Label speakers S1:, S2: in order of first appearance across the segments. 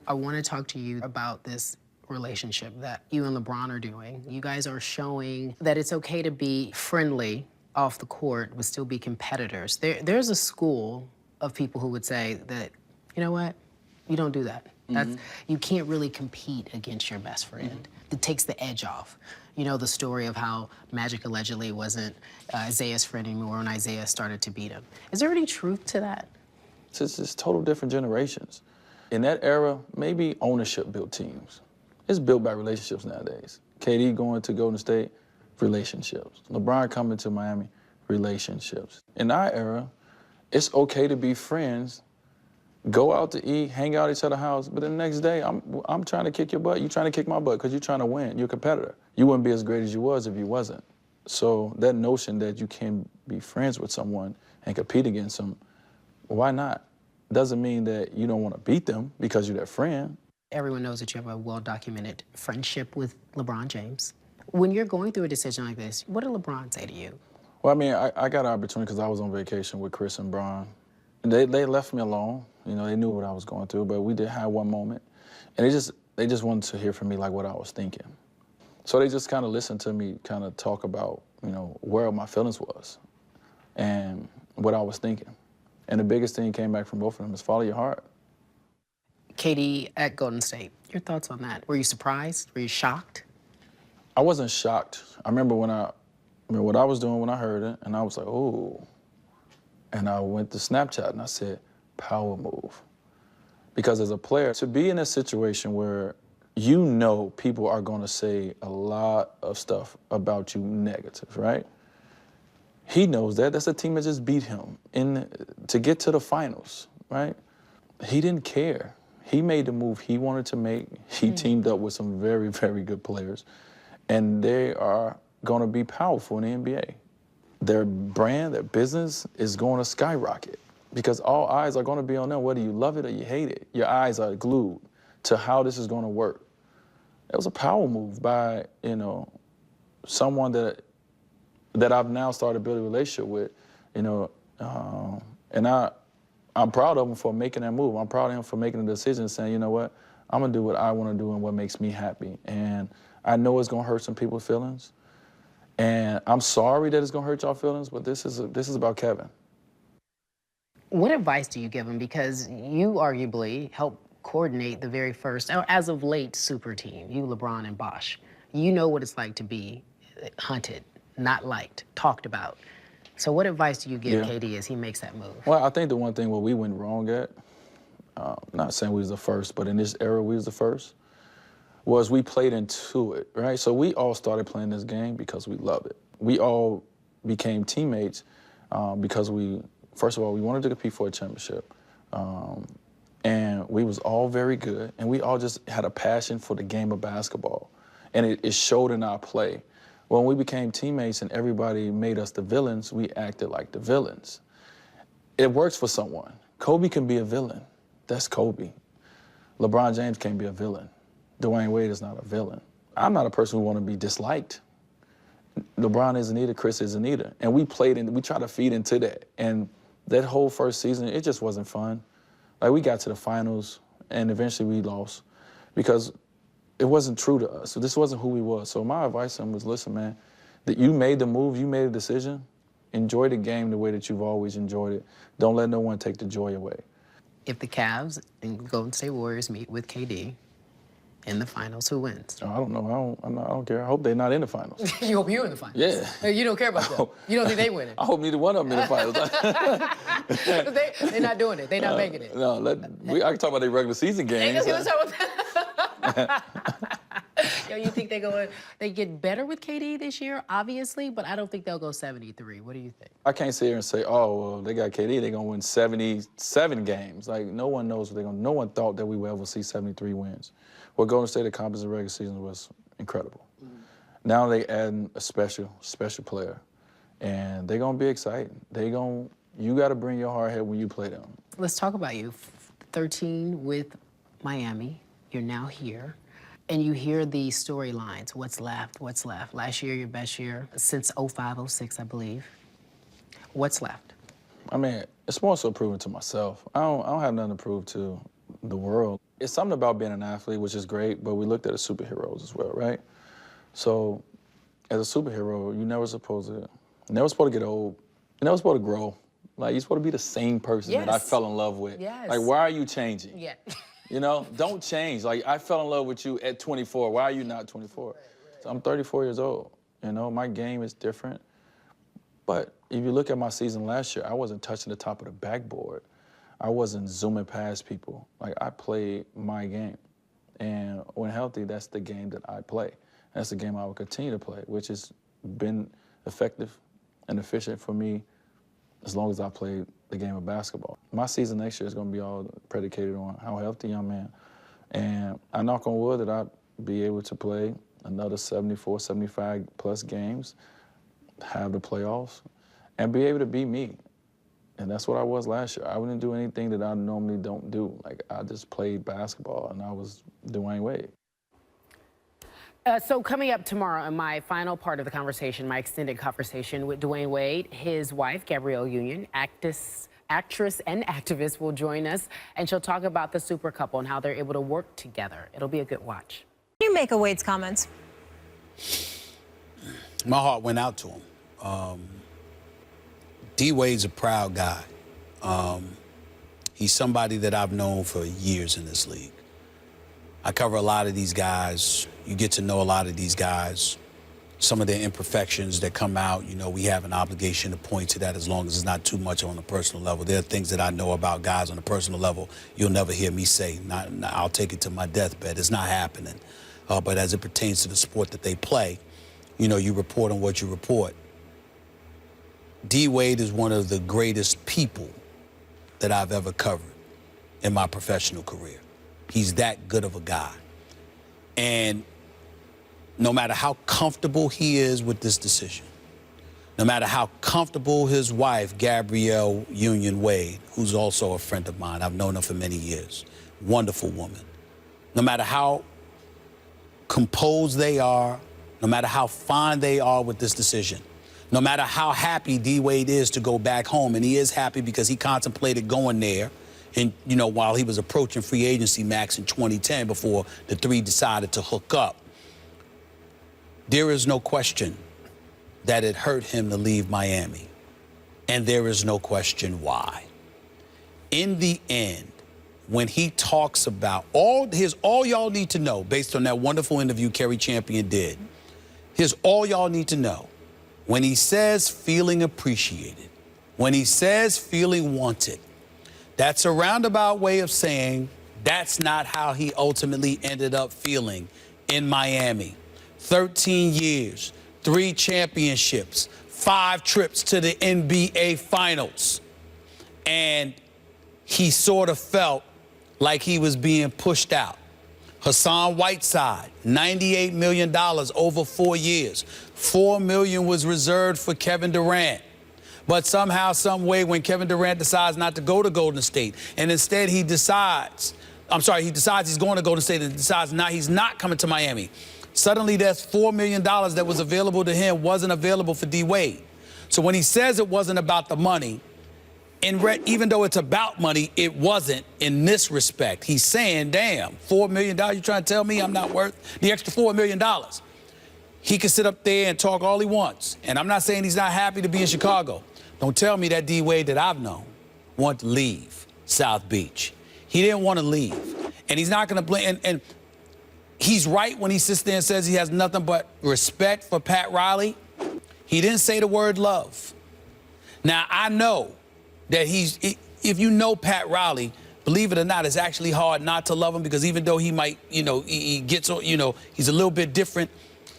S1: I want to talk to you about this relationship that you and LeBron are doing. You guys are showing that it's okay to be friendly off the court but still be competitors. There's a school of people who would say that, you know what, you don't do that. You can't really compete against your best friend. It takes the edge off. You know the story of how Magic allegedly wasn't Isaiah's friend anymore when Isaiah started to beat him. Is there any truth to that?
S2: It's just total different generations. In that era, maybe ownership built teams. It's built by relationships nowadays. KD going to Golden State, relationships. LeBron coming to Miami, relationships. In our era, it's okay to be friends, go out to eat, hang out at each other's house, but the next day, I'm trying to kick your butt, you trying to kick my butt because you're trying to win, you're a competitor. You wouldn't be as great as you was if you wasn't. So that notion that you can be friends with someone and compete against them, why not? Doesn't mean that you don't want to beat them because you're their friend.
S1: Everyone knows that you have a well-documented friendship with LeBron James. When you're going through a decision like this, what did LeBron say to you?
S2: Well, I mean, I got an opportunity because I was on vacation with Chris and Bron. They left me alone. You know, they knew what I was going through, but we did have one moment. And they just wanted to hear from me like what I was thinking. So they just kind of listened to me kind of talk about, you know, where my feelings was and what I was thinking. And the biggest thing came back from both of them is follow your heart.
S1: KD at Golden State, your thoughts on that? Were you surprised? Were you shocked?
S2: I wasn't shocked. I remember what I was doing when I heard it, and I was like, oh. And I went to Snapchat and I said, power move. Because as a player, to be in a situation where you know people are gonna say a lot of stuff about you negative, right? He knows that. That's a team that just beat him to get to the finals, right? He didn't care. He made the move he wanted to make. He teamed up with some very, very good players. And they are going to be powerful in the NBA. Their brand, their business is going to skyrocket because all eyes are going to be on them, whether you love it or you hate it. Your eyes are glued to how this is going to work. It was a power move by, you know, someone that I've now started building a relationship with, you know, and I'm proud of him for making that move. I'm proud of him for making the decision and saying, you know what, I'm gonna do what I wanna do and what makes me happy. And I know it's gonna hurt some people's feelings. And I'm sorry that it's gonna hurt y'all feelings, but this is about Kevin.
S1: What advice do you give him? Because you arguably helped coordinate the very first, or as of late, super team, you, LeBron, and Bosh. You know what it's like to be hunted, not liked, talked about. So what advice do you give KD as he makes that move?
S2: Well, I think the one thing where we went wrong at, not saying we was the first, but in this era we was the first, was we played into it, right? So we all started playing this game because we love it. We all became teammates because first of all, we wanted to compete for a championship. And we was all very good, and we all just had a passion for the game of basketball. And it showed in our play. When we became teammates and everybody made us the villains, we acted like the villains. It works for someone. Kobe can be a villain. That's Kobe. LeBron James can't be a villain. Dwyane Wade is not a villain. I'm not a person who want to be disliked. LeBron isn't either, Chris isn't either. And we tried to feed into that. And that whole first season, it just wasn't fun. Like, we got to the finals, and eventually we lost because it wasn't true to us. So this wasn't who we was. So my advice to him was, listen, man, that you made the move, you made a decision, enjoy the game the way that you've always enjoyed it. Don't let no one take the joy away.
S1: If the Cavs and Golden State Warriors meet with KD in the finals, who wins?
S2: Oh, I don't know. I don't care. I hope they're not in the finals.
S1: You hope you're in the finals?
S2: Yeah.
S1: You don't care about them? You don't think they win it?
S2: I hope neither one of them in the finals.
S1: They're not doing it. They're not making it.
S2: No, I can talk about their regular season games.
S1: Let's talk about that. Yo, you think they get better with KD this year? Obviously, but I don't think they'll go 73. What do you think?
S2: I can't sit here and say, oh, well, they got KD, they're gonna win 77 games. Like, no one knows what they're gonna. No one thought that we would ever see 73 wins. What Golden State accomplished in the regular season was incredible. Now they adding a special player, and they're gonna be exciting. You got to bring your hard head when you play them.
S1: Let's talk about you. 13 with Miami. You're now here. And you hear the storylines, what's left, what's left. Last year, your best year since 05, 06, I believe. What's left?
S2: I mean, it's more so proving to myself. I don't have nothing to prove to the world. it's something about being an athlete, which is great, but we looked at the superheroes as well, right? So as a superhero, you're never supposed to get old. You're never supposed to grow. Like, you're supposed to be the same person that I fell in love with.
S1: Yes.
S2: Like, why are you changing?
S1: Yeah.
S2: You know, don't change. Like, I fell in love with you at 24. Why are you not 24? Right. So I'm 34 years old. You know, my game is different. But if you look at my season last year, I wasn't touching the top of the backboard. I wasn't zooming past people. Like, I played my game. And when healthy, that's the game that I play. That's the game I will continue to play, which has been effective and efficient for me as long as I play the game of basketball. My season next year is going to be all predicated on how healthy I'm in. And I knock on wood that I'll be able to play another 74, 75 plus games, have the playoffs, and be able to be me. And that's what I was last year. I wouldn't do anything that I normally don't do. Like, I just played basketball, and I was Dwyane Wade.
S1: So coming up tomorrow in my final part of the conversation, my extended conversation with Dwyane Wade, his wife, Gabrielle Union, actress and activist, will join us, and she'll talk about the super couple and how they're able to work together. It'll be a good watch.
S3: What do you make of Wade's comments?
S4: My heart went out to him. D. Wade's a proud guy. He's somebody that I've known for years in this league. I cover a lot of these guys. You get to know a lot of these guys. Some of their imperfections that come out, you know, we have an obligation to point to that as long as it's not too much on a personal level. There are things that I know about guys on a personal level you'll never hear me say. I'll take it to my deathbed. It's not happening. But as it pertains to the sport that they play, you know, you report on what you report. D. Wade is one of the greatest people that I've ever covered in my professional career. He's that good of a guy. And no matter how comfortable he is with this decision, no matter how comfortable his wife, Gabrielle Union Wade, who's also a friend of mine, I've known her for many years, wonderful woman, no matter how composed they are, no matter how fine they are with this decision, no matter how happy D. Wade is to go back home, and he is happy because he contemplated going there, and, you know, while he was approaching free agency max in 2010 before the three decided to hook up, there is no question that it hurt him to leave Miami, and there is no question why. In the end, when he talks about all y'all need to know, based on that wonderful interview Kerry Champion did, here's all y'all need to know. When he says feeling appreciated, when he says feeling wanted, that's a roundabout way of saying that's not how he ultimately ended up feeling in Miami. 13 years, 3 championships, 5 trips to the NBA Finals. And he sort of felt like he was being pushed out. Hassan Whiteside, $98 million over 4 years. $4 million was reserved for Kevin Durant. But somehow, some way, when Kevin Durant decides not to go to Golden State, and instead he decides he's going to Golden State and decides now he's not coming to Miami, suddenly that's $4 million that was available to him wasn't available for D. Wade. So when he says it wasn't about the money, even though it's about money, it wasn't in this respect. He's saying, damn, $4 million, you trying to tell me I'm not worth the extra $4 million? He can sit up there and talk all he wants. And I'm not saying he's not happy to be in Chicago. Don't tell me that D. Wade that I've known wanted to leave South Beach. He didn't want to leave. And he's not going to blame. And he's right when he sits there and says he has nothing but respect for Pat Riley. He didn't say the word love. Now, I know that if you know Pat Riley, believe it or not, it's actually hard not to love him because even though he might, you know, he gets, you know, he's a little bit different,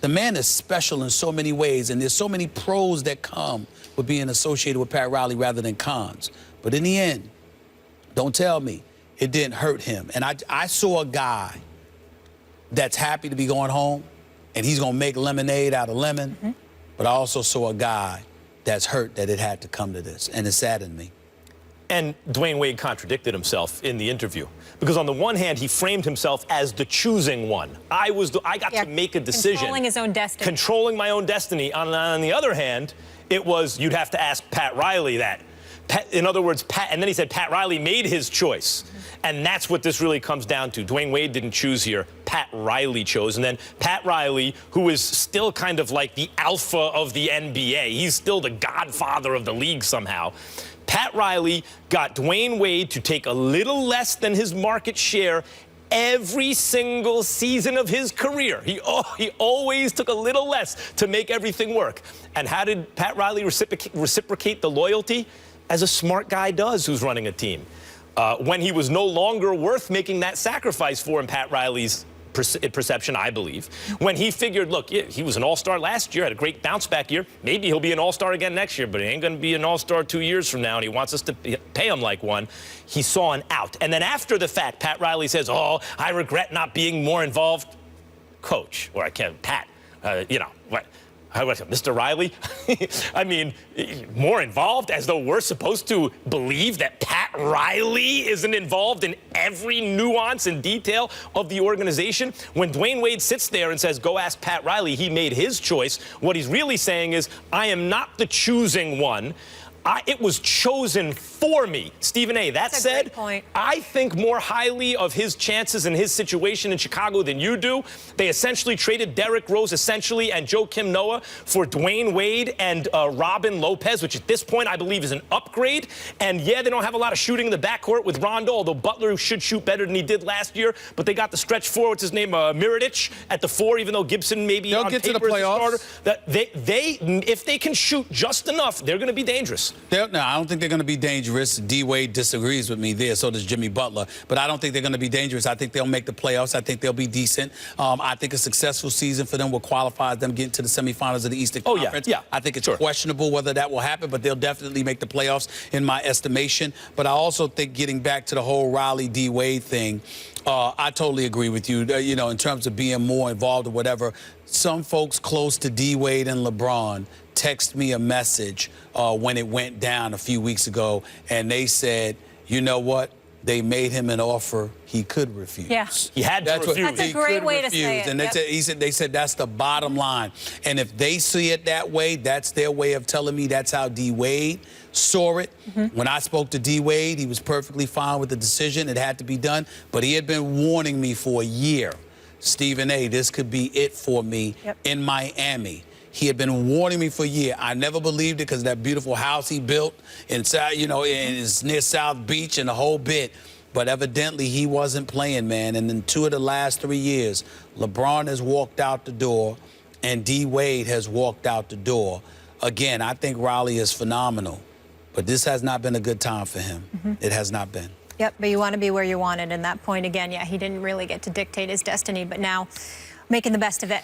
S4: the man is special in so many ways, and there's so many pros that come with being associated with Pat Riley rather than cons. But in the end, don't tell me it didn't hurt him. And I saw a guy that's happy to be going home, and he's going to make lemonade out of lemon. Mm-hmm. But I also saw a guy that's hurt that it had to come to this, and it saddened me.
S5: And Dwyane Wade contradicted himself in the interview because on the one hand, he framed himself as the choosing one. I got to make a decision.
S3: Controlling his own destiny.
S5: Controlling my own destiny. On the other hand, it was, you'd have to ask Pat Riley that. in other words, and then he said Pat Riley made his choice. And that's what this really comes down to. Dwyane Wade didn't choose here. Pat Riley chose. And then Pat Riley, who is still kind of like the alpha of the NBA, he's still the godfather of the league somehow. Pat Riley got Dwyane Wade to take a little less than his market share every single season of his career. He always took a little less to make everything work. And how did Pat Riley reciprocate the loyalty? As a smart guy does who's running a team. When he was no longer worth making that sacrifice for in Pat Riley's perception, I believe. When he figured, look, he was an all-star last year, had a great bounce-back year. Maybe he'll be an all-star again next year, but he ain't going to be an all-star 2 years from now, and he wants us to pay him like one. He saw an out. And then after the fact, Pat Riley says, oh, I regret not being more involved. Coach, or I can't, Pat, you know, what? Mr. Riley? I mean, more involved, as though we're supposed to believe that Pat Riley isn't involved in every nuance and detail of the organization. When Dwyane Wade sits there and says, go ask Pat Riley, he made his choice, what he's really saying is, I am not the choosing one. It was chosen for me. Stephen A., that said, I think more highly of his chances and his situation in Chicago than you do. They essentially traded Derrick Rose, and Joakim Noah for Dwyane Wade and Robin Lopez, which at this point I believe is an upgrade. And yeah, they don't have a lot of shooting in the backcourt with Rondo, although Butler should shoot better than he did last year. But they got the stretch four, what's his name, Mirotic at the 4, even though Gibson maybe
S4: they'll
S5: on
S4: get
S5: paper
S4: to the playoffs.
S5: is the starter. If they can shoot just enough, they're going to be dangerous.
S4: No, I don't think they're going to be dangerous. D. Wade disagrees with me there, so does Jimmy Butler. But I don't think they're going to be dangerous. I think they'll make the playoffs. I think they'll be decent. I think a successful season for them will qualify them getting to the semifinals of the Eastern Conference.
S5: Yeah.
S4: I think it's questionable whether that will happen, but they'll definitely make the playoffs in my estimation. But I also think getting back to the whole Riley D. Wade thing, I totally agree with you. You know, in terms of being more involved or whatever, some folks close to D. Wade and LeBron text me a message when it went down a few weeks ago, and they said, you know what? They made him an offer he could refuse.
S3: Yeah.
S5: He had to refuse.
S3: That's a great way to say it.
S4: And they said that's the bottom line. And if they see it that way, that's their way of telling me that's how D. Wade saw it. When I spoke to D. Wade, he was perfectly fine with the decision. It had to be done. But he had been warning me for a year. Stephen A., this could be it for me in Miami. He had been warning me for a year. I never believed it because of that beautiful house he built inside, you know, it's near South Beach and the whole bit. But evidently he wasn't playing, man. And in 2 of the last 3 years, LeBron has walked out the door and D. Wade has walked out the door. Again, I think Riley is phenomenal, but this has not been a good time for him. It has not been.
S3: Yep, but you want to be where you wanted. And that point again, yeah, he didn't really get to dictate his destiny, but now making the best of it.